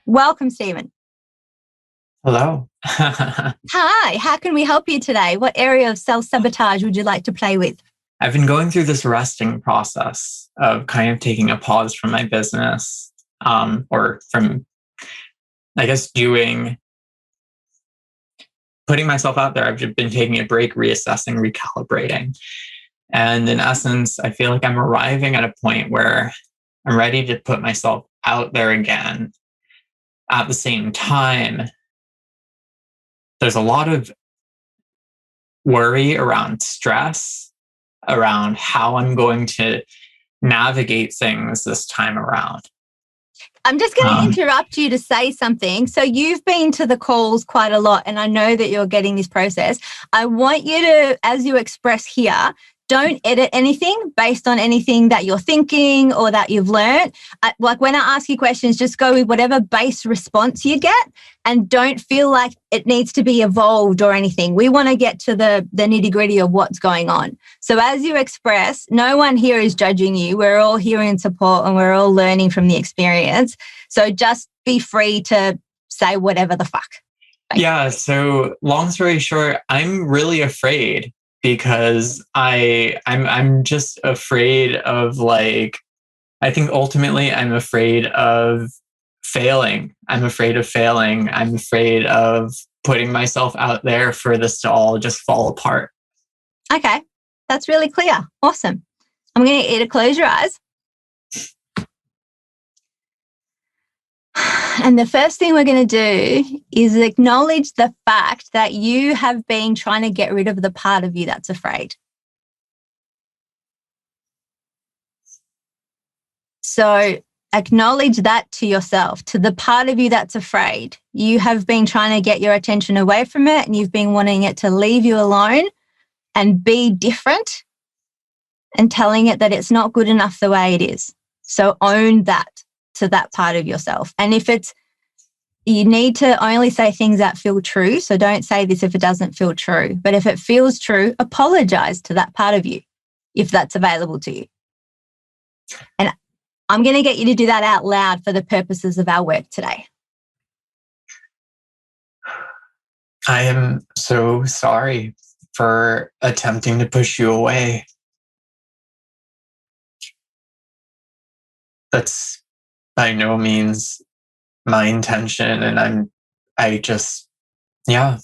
Welcome, Stephen. Hello. Hi, how can we help you today? What area of self-sabotage would you like to play with? I've been going through this resting process of kind of taking a pause from my business, or from, I guess, putting myself out there. I've just been taking a break, reassessing, recalibrating. And in essence, I feel like I'm arriving at a point where I'm ready to put myself out there again. At the same time, there's a lot of worry around stress, around how I'm going to navigate things this time around. I'm just going to interrupt you to say something. So you've been to the calls quite a lot, and I know that you're getting this process. I want you to, as you express here, don't edit anything based on anything that you're thinking or that you've learned. Like when I ask you questions, just go with whatever base response you get and don't feel like it needs to be evolved or anything. We want to get to the nitty gritty of what's going on. So as you express, no one here is judging you. We're all here in support and we're all learning from the experience. So just be free to say whatever the fuck. Yeah. So long story short, I'm really afraid because I'm just afraid of, like, I think ultimately I'm afraid of failing. I'm afraid of failing. I'm afraid of putting myself out there for this to all just fall apart. Okay. That's really clear. Awesome. I'm going to get you to close your eyes. And the first thing we're going to do is acknowledge the fact that you have been trying to get rid of the part of you that's afraid. So acknowledge that to yourself, to the part of you that's afraid. You have been trying to get your attention away from it and you've been wanting it to leave you alone and be different and telling it that it's not good enough the way it is. So own that to that part of yourself. And if you need to only say things that feel true. So don't say this if it doesn't feel true. But if it feels true, apologize to that part of you if that's available to you. And I'm going to get you to do that out loud for the purposes of our work today. I am so sorry for attempting to push you away. That's by no means my intention, and yeah.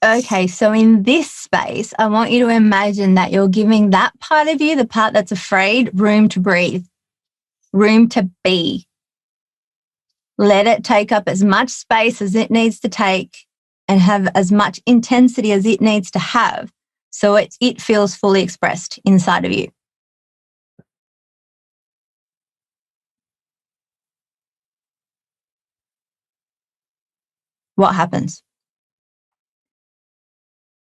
Okay, so in this space, I want you to imagine that you're giving that part of you, the part that's afraid, room to breathe, room to be. Let it take up as much space as it needs to take and have as much intensity as it needs to have so it feels fully expressed inside of you. What happens?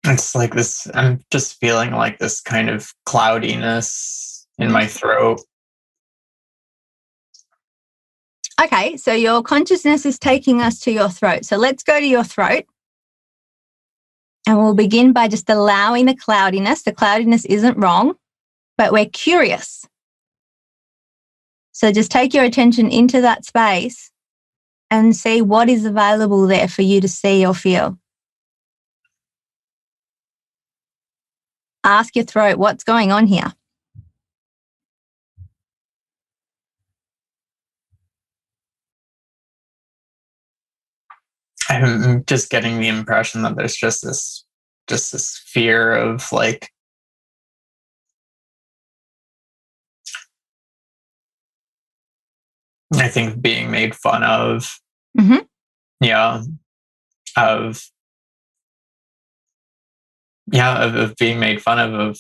It's like this, I'm just feeling like this kind of cloudiness in my throat. Okay, so your consciousness is taking us to your throat. So let's go to your throat. And we'll begin by just allowing the cloudiness. The cloudiness isn't wrong, but we're curious. So just take your attention into that space and see what is available there for you to see or feel. Ask your throat, what's going on here? I'm just getting the impression that there's just this fear of, like, I think being made fun of. Mm-hmm. Yeah. Of being made fun of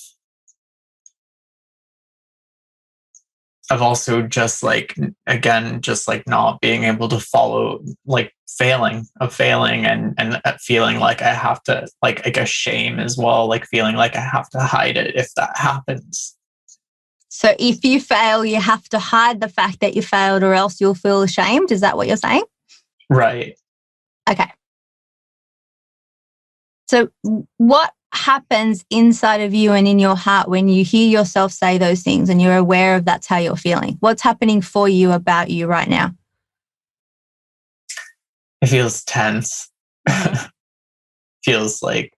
also just, like, again, just like not being able to follow, like failing and feeling like I have to, like, I guess shame as well, like feeling like I have to hide it if that happens. So if you fail, you have to hide the fact that you failed or else you'll feel ashamed. Is that what you're saying? Right. Okay. So what happens inside of you and in your heart when you hear yourself say those things and you're aware of that's how you're feeling? What's happening for you about you right now? It feels tense. Feels like,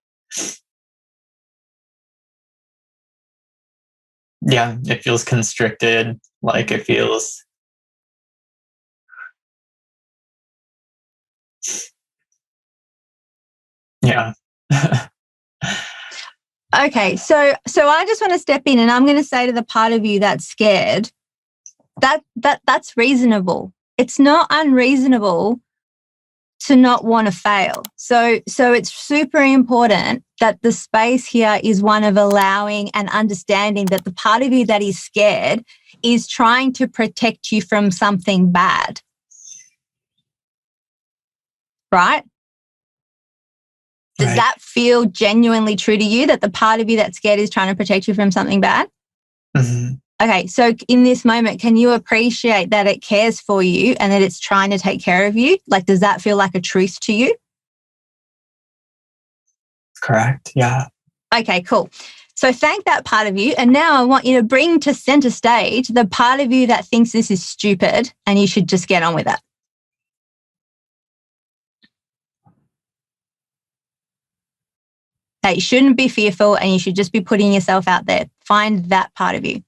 yeah, it feels constricted. Like it feels, yeah. Okay, so I just want to step in and I'm going to say to the part of you that's scared, that's reasonable. It's not unreasonable to not want to fail. So it's super important that the space here is one of allowing and understanding that the part of you that is scared is trying to protect you from something bad. Right? Does that feel genuinely true to you, that the part of you that's scared is trying to protect you from something bad? Mm-hmm. Okay, so in this moment, can you appreciate that it cares for you and that it's trying to take care of you? Like, does that feel like a truth to you? Correct. Yeah. Okay, cool. So thank that part of you. And now I want you to bring to center stage the part of you that thinks this is stupid and you should just get on with it. That you shouldn't be fearful and you should just be putting yourself out there. Find that part of you.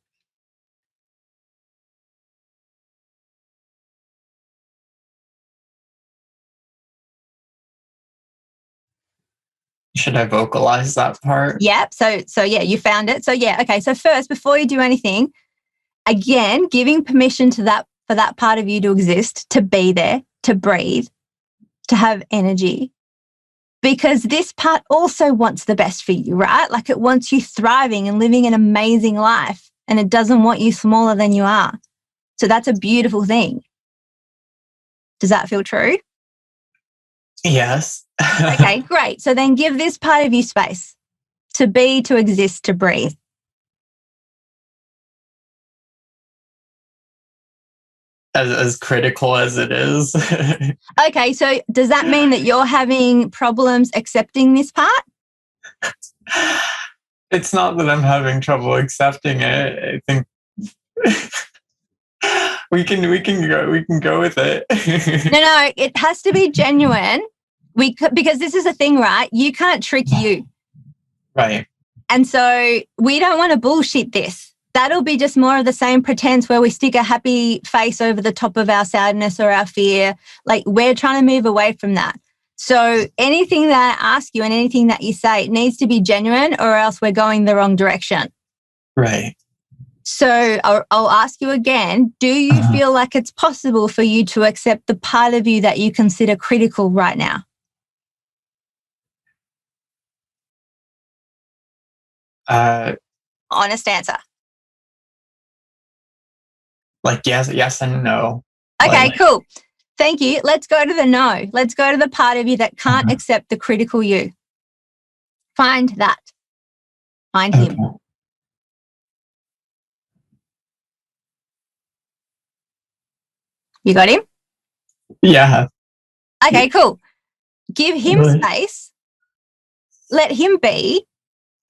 Should I vocalize that part? Yep. So yeah, you found it. So yeah, okay. So first, before you do anything, again, giving permission to that for that part of you to exist, to be there, to breathe, to have energy. Because this part also wants the best for you, right? Like it wants you thriving and living an amazing life, and it doesn't want you smaller than you are. So that's a beautiful thing. Does that feel true? Yes. Okay, great. So then give this part of you space to be, to exist, to breathe. As critical as it is. Okay, so does that mean that you're having problems accepting this part? It's not that I'm having trouble accepting it. I think we can go with it. No, it has to be genuine. Because this is a thing, right? You can't trick you. Right. And so we don't want to bullshit this. That'll be just more of the same pretense where we stick a happy face over the top of our sadness or our fear. Like we're trying to move away from that. So anything that I ask you and anything that you say, it needs to be genuine or else we're going the wrong direction. Right. So I'll ask you again, do you feel like it's possible for you to accept the part of you that you consider critical right now? Honest answer. Like yes and no. Okay, Like, cool. Thank you. Let's go to the no. Let's go to the part of you that can't accept the critical you. Find that. Find him. You got him? Yeah. Okay, cool. Give him space. Let him be.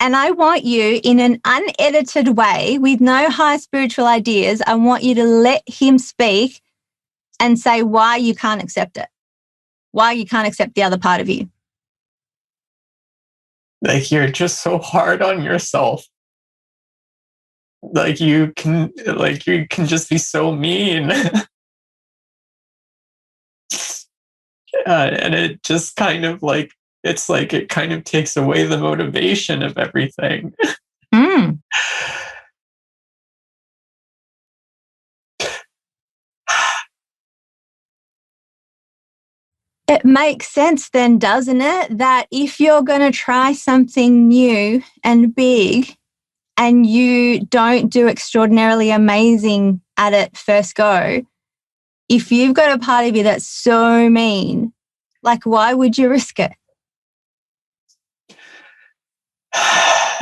And I want you in an unedited way with no high spiritual ideas. I want you to let him speak and say why you can't accept it. Why you can't accept the other part of you. Like you're just so hard on yourself. Like you can just be so mean. And it just kind of like, it's like it kind of takes away the motivation of everything. It makes sense then, doesn't it? That if you're going to try something new and big and you don't do extraordinarily amazing at it first go, if you've got a part of you that's so mean, like why would you risk it?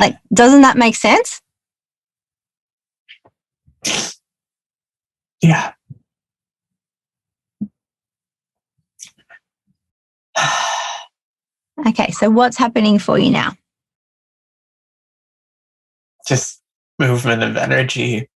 Like, doesn't that make sense? Yeah. Okay, so what's happening for you now? just movement of energy.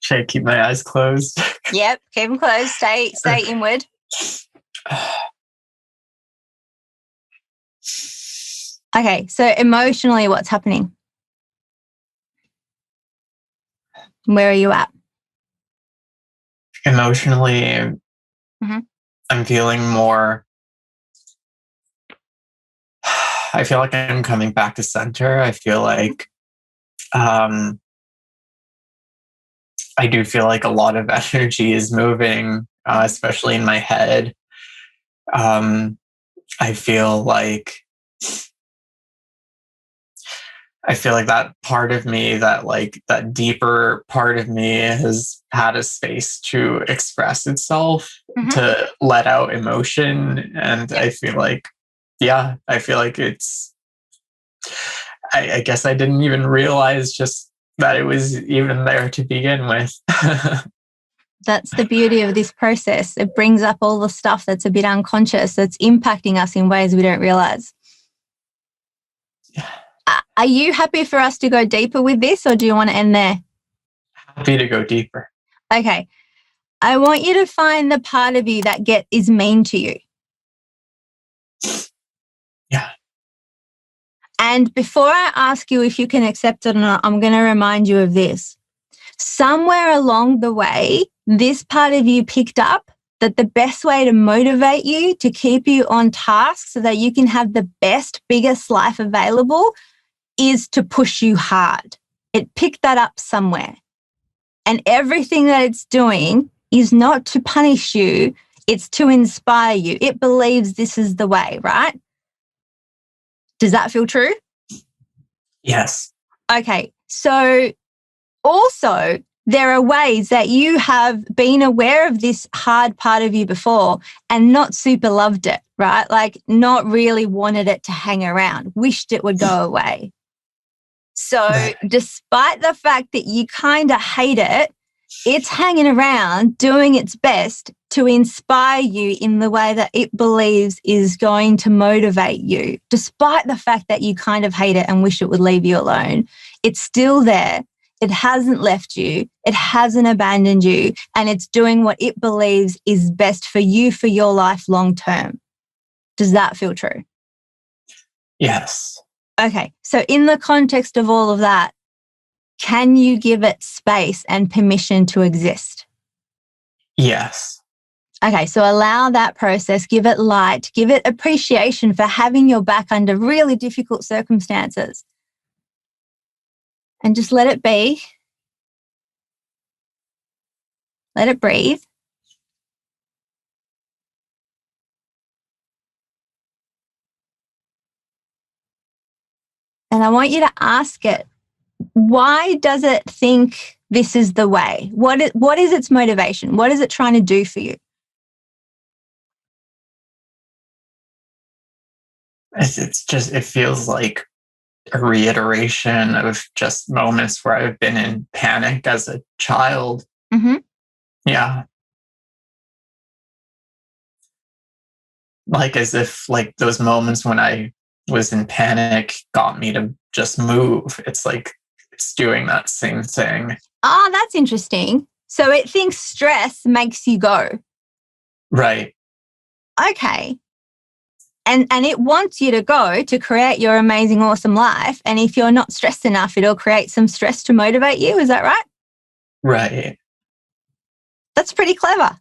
Should I keep my eyes closed? Yep, keep them closed. Stay inward. Okay, so emotionally, what's happening? Where are you at? Emotionally, I'm feeling more. I feel like I'm coming back to center. I feel like I do feel like a lot of energy is moving, especially in my head. I feel like that part of me, that deeper part of me, has had a space to express itself, to let out emotion. And I feel like, it's, I guess I didn't even realize just that it was even there to begin with. That's the beauty of this process. It brings up all the stuff that's a bit unconscious, that's impacting us in ways we don't realize. Yeah. Are you happy for us to go deeper with this, or do you want to end there? Happy to go deeper. Okay. I want you to find the part of you that is mean to you. Yeah. And before I ask you if you can accept it or not, I'm going to remind you of this. Somewhere along the way, this part of you picked up that the best way to motivate you, to keep you on task so that you can have the best, biggest life available, is to push you hard. It picked that up somewhere. And everything that it's doing is not to punish you, it's to inspire you. It believes this is the way, right? Does that feel true? Yes. Okay. So also, there are ways that you have been aware of this hard part of you before and not super loved it, right? Like not really wanted it to hang around, wished it would go away. So despite the fact that you kind of hate it, it's hanging around doing its best to inspire you in the way that it believes is going to motivate you. Despite the fact that you kind of hate it and wish it would leave you alone, it's still there. It hasn't left you. It hasn't abandoned you. And it's doing what it believes is best for you, for your life long term. Does that feel true? Yes. Okay. So in the context of all of that, can you give it space and permission to exist? Yes. Okay, so allow that process, give it light, give it appreciation for having your back under really difficult circumstances. And just let it be. Let it breathe. And I want you to ask it, why does it think this is the way? What is its motivation? What is it trying to do for you? It feels like a reiteration of just moments where I've been in panic as a child. Mm-hmm. Yeah. Like as if like those moments when I was in panic got me to just move. It's like it's doing that same thing. Ah, that's interesting. So it thinks stress makes you go. Right. Okay. And it wants you to go to create your amazing, awesome life. And if you're not stressed enough, it'll create some stress to motivate you. Is that right? Right. That's pretty clever.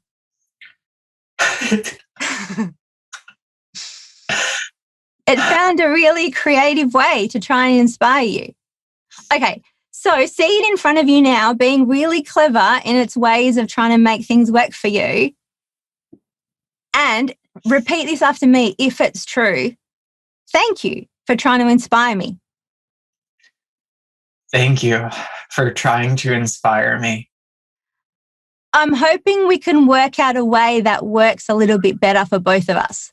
It found a really creative way to try and inspire you. Okay, so see it in front of you now, being really clever in its ways of trying to make things work for you. And repeat this after me if it's true. Thank you for trying to inspire me. Thank you for trying to inspire me. I'm hoping we can work out a way that works a little bit better for both of us.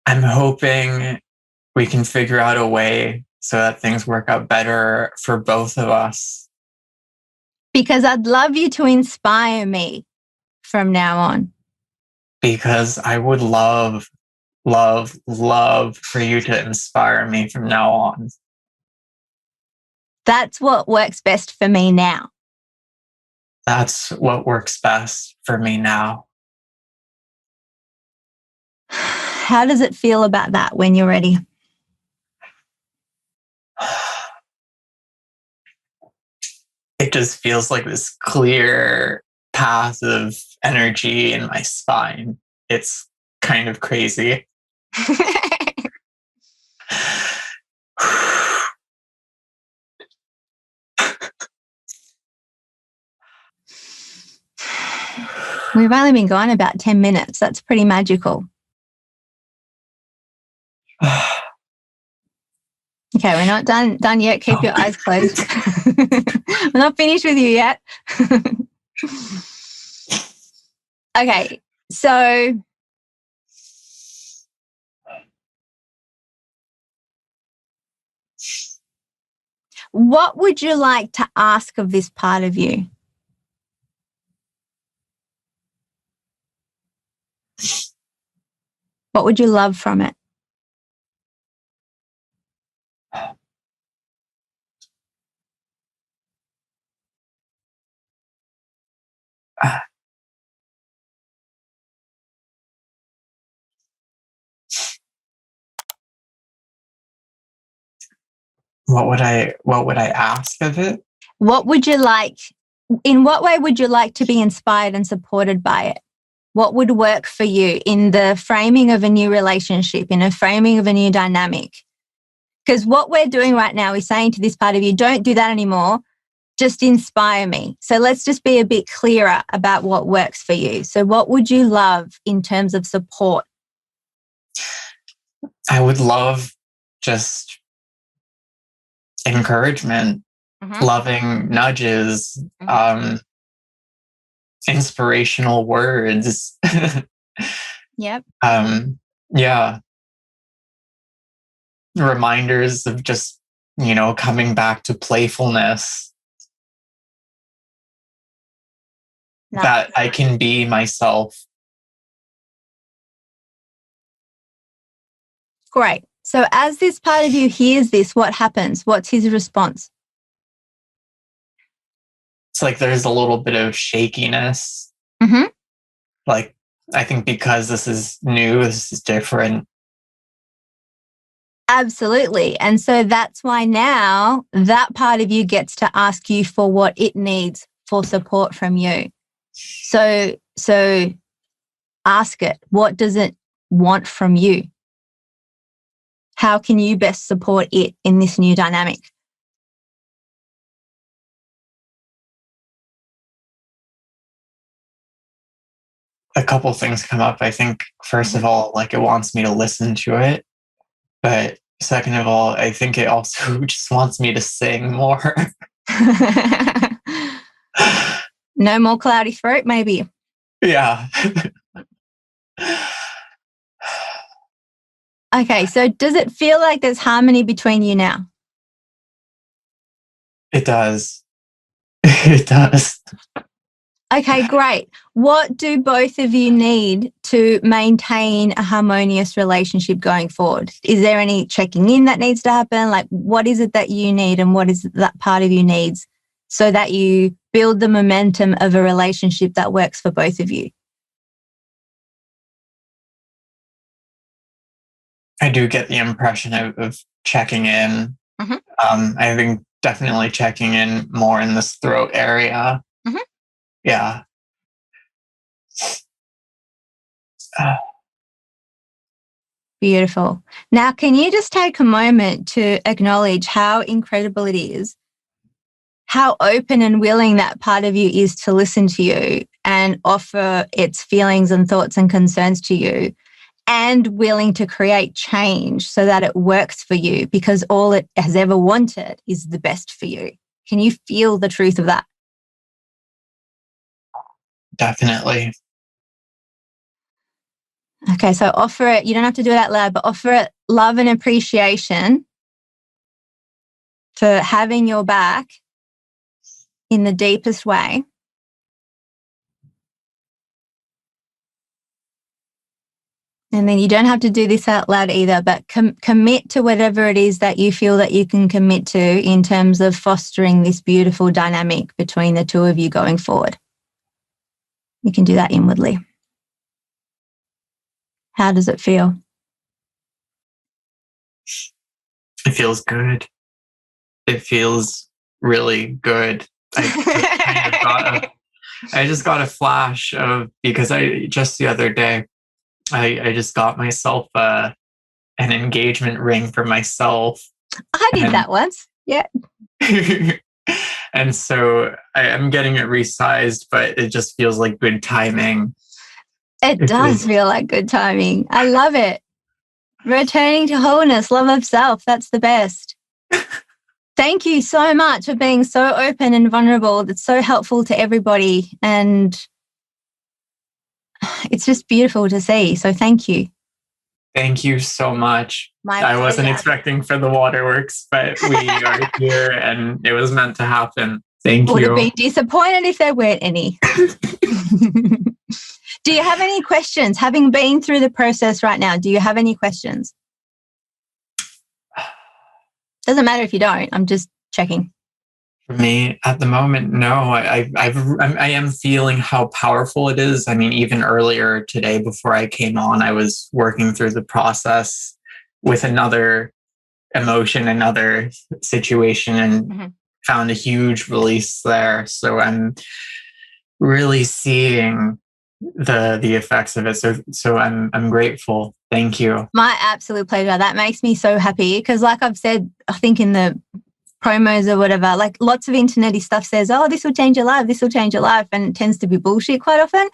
I'm hoping we can figure out a way so that things work out better for both of us. Because I'd love you to inspire me from now on. Because I would love, love, love for you to inspire me from now on. That's what works best for me now. That's what works best for me now. How does it feel about that when you're ready? It just feels like this clear path of energy in my spine. It's kind of crazy. We've only been gone about 10 minutes. That's pretty magical. Okay, we're not done yet. Keep your eyes closed. We're not finished with you yet. Okay, so what would you like to ask of this part of you? What would you love from it? What would I ask of it? What would you like? In what way would you like to be inspired and supported by it? What would work for you in the framing of a new relationship, in a framing of a new dynamic? Because what we're doing right now is saying to this part of you, don't do that anymore. Just inspire me. So let's just be a bit clearer about what works for you. So what would you love in terms of support? I would love just encouragement, loving nudges, inspirational words. Yep. Yeah. Reminders of just, coming back to playfulness. Nice. That I can be myself. Great. So as this part of you hears this, what happens? What's his response? It's like there's a little bit of shakiness. Mm-hmm. Like, I think because this is new, this is different. Absolutely. And so that's why now that part of you gets to ask you for what it needs for support from you. So ask it. What does it want from you? How can you best support it in this new dynamic? A couple things come up. I think, first of all, like, it wants me to listen to it. But second of all, I think it also just wants me to sing more. No more cloudy throat, maybe. Yeah. Okay, so does it feel like there's harmony between you now? It does. It does. Okay, great. What do both of you need to maintain a harmonious relationship going forward? Is there any checking in that needs to happen? Like, what is it that you need and what is it that part of you needs so that you build the momentum of a relationship that works for both of you? I do get the impression of checking in. I think definitely checking in more in this throat area. Yeah. Beautiful. Now, can you just take a moment to acknowledge how incredible it is, how open and willing that part of you is to listen to you and offer its feelings and thoughts and concerns to you, and willing to create change so that it works for you, because all it has ever wanted is the best for you. Can you feel the truth of that? Definitely. Okay, so offer it, you don't have to do it out loud, but offer it love and appreciation for having your back in the deepest way. And then you don't have to do this out loud either, but commit to whatever it is that you feel that you can commit to in terms of fostering this beautiful dynamic between the two of you going forward. You can do that inwardly. How does it feel? It feels good. It feels really good. I just got a flash of, because just the other day, I just got myself an engagement ring for myself. I did that once. Yeah. And so I'm getting it resized, but it just feels like good timing. It does feel like good timing. I love it. Returning to wholeness, love of self. That's the best. Thank you so much for being so open and vulnerable. That's so helpful to everybody. And it's just beautiful to see. So thank you. Thank you so much. I wasn't expecting for the waterworks, but we are here and it was meant to happen. Thank you. Would have been disappointed if there weren't any. Do you have any questions? Having been through the process right now, do you have any questions? Doesn't matter if you don't. I'm just checking. For me, at the moment, no. I am feeling how powerful it is. I mean, even earlier today, before I came on, I was working through the process with another emotion, another situation, and found a huge release there. So I'm really seeing the effects of it. So I'm grateful. Thank you. My absolute pleasure. That makes me so happy because, like I've said, I think in the promos or whatever, like lots of internety stuff says, oh, this will change your life, this will change your life, and it tends to be bullshit quite often.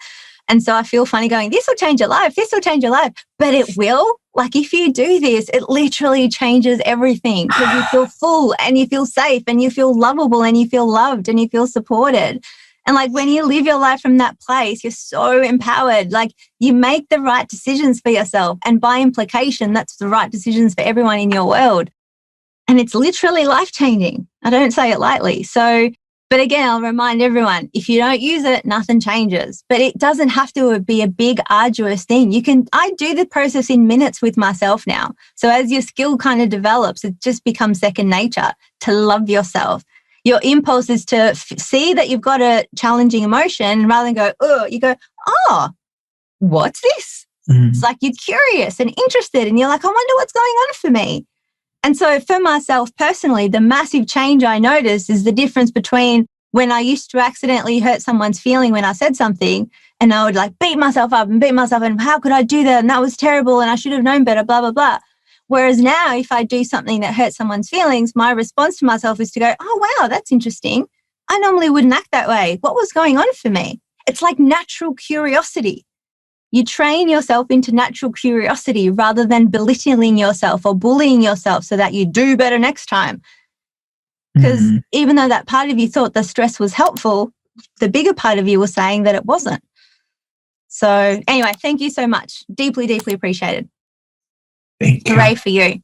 And so I feel funny going, this will change your life, this will change your life, but it will. Like if you do this, it literally changes everything because you feel full and you feel safe and you feel lovable and you feel loved and you feel supported. And like when you live your life from that place, you're so empowered. Like you make the right decisions for yourself. And by implication, that's the right decisions for everyone in your world. And it's literally life-changing. I don't say it lightly. So, but again, I'll remind everyone, if you don't use it, nothing changes. But it doesn't have to be a big, arduous thing. I do the process in minutes with myself now. So as your skill kind of develops, it just becomes second nature to love yourself. Your impulse is to see that you've got a challenging emotion rather than go, oh, you go, oh, what's this? It's like you're curious and interested and you're like, I wonder what's going on for me. And so for myself personally, the massive change I noticed is the difference between when I used to accidentally hurt someone's feeling when I said something and I would like beat myself up and how could I do that? And that was terrible and I should have known better, blah, blah, blah. Whereas now if I do something that hurts someone's feelings, my response to myself is to go, oh, wow, that's interesting. I normally wouldn't act that way. What was going on for me? It's like natural curiosity. You train yourself into natural curiosity rather than belittling yourself or bullying yourself so that you do better next time. Because even though that part of you thought the stress was helpful, the bigger part of you was saying that it wasn't. So anyway, thank you so much. Deeply, deeply appreciated. Thank you. Hooray for you.